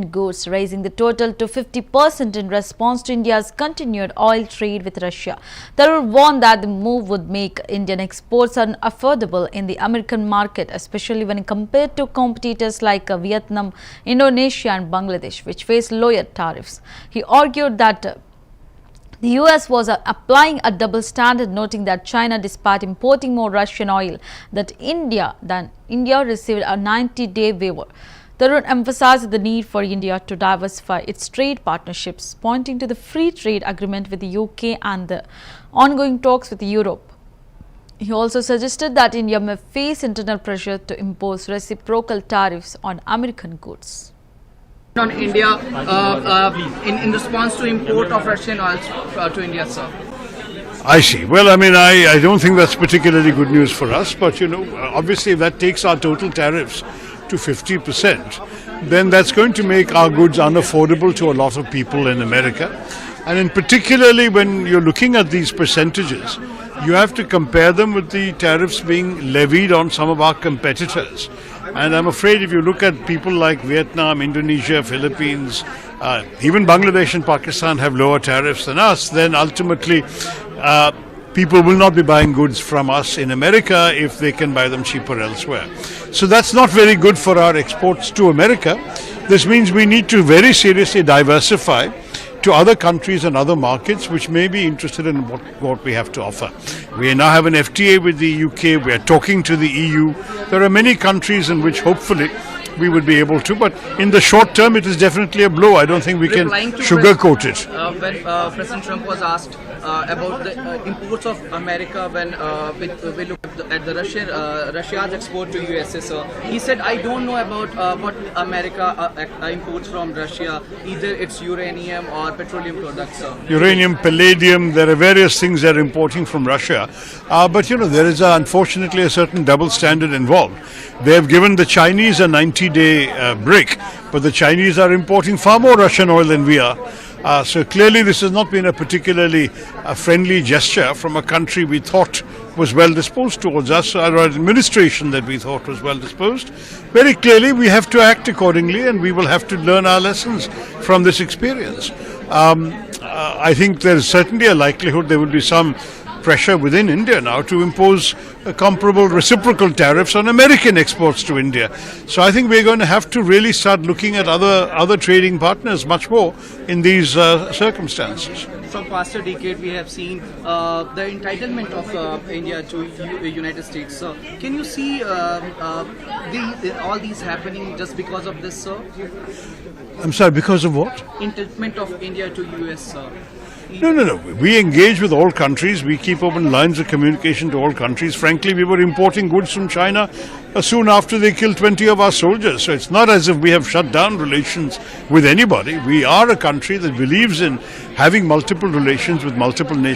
goods, raising the total to 50% in response to India's continued oil trade with Russia. Tharoor warned that the move would make Indian exports unaffordable in the American market, especially when compared to competitors like Vietnam, Indonesia and Bangladesh, which face lower tariffs. He argued that the US was applying a double standard, noting that China, despite importing more Russian oil than India, received a 90-day waiver. Tharoor emphasized the need for India to diversify its trade partnerships, pointing to the free trade agreement with the UK and the ongoing talks with Europe. He also suggested that India may face internal pressure to impose reciprocal tariffs on American goods. On India in response to import of Russian oil to India, sir? I see. Well, I don't think that's particularly good news for us, but obviously if that takes our total tariffs to 50%, then that's going to make our goods unaffordable to a lot of people in America. And in particularly when you're looking at these percentages, you have to compare them with the tariffs being levied on some of our competitors. And I'm afraid if you look at people like Vietnam, Indonesia, Philippines, even Bangladesh and Pakistan have lower tariffs than us, then ultimately people will not be buying goods from us in America if they can buy them cheaper elsewhere. So that's not very good for our exports to America. This means we need to very seriously diversify to other countries and other markets which may be interested in what we have to offer. We now have an FTA with the UK, we are talking to the EU. There are many countries in which hopefully we would be able to, but in the short term it is definitely a blow. I don't think we can sugarcoat it. When President Trump was asked about the imports of America, when we look at the Russia's export to USA, sir, he said, I don't know about what America imports from Russia, either it's uranium or petroleum products, sir. Uranium, palladium, there are various things they're importing from Russia, but there is unfortunately a certain double standard involved. They have given the Chinese a 90-day break, but the Chinese are importing far more Russian oil than we are. So clearly this has not been a particularly friendly gesture from a country we thought was well disposed towards us, or an administration that we thought was well disposed. Very clearly we have to act accordingly, and we will have to learn our lessons from this experience. I think there is certainly a likelihood there will be some pressure within India now to impose comparable reciprocal tariffs on American exports to India. So I think we're going to have to really start looking at other trading partners much more in these circumstances. From past a decade, we have seen the entitlement of India to the United States. So can you see all these happening just because of this, sir? I'm sorry, because of what? Entitlement of India to US, sir. No. We engage with all countries. We keep open lines of communication to all countries. Frankly, we were importing goods from China soon after they killed 20 of our soldiers. So it's not as if we have shut down relations with anybody. We are a country that believes in having multiple relations with multiple nations.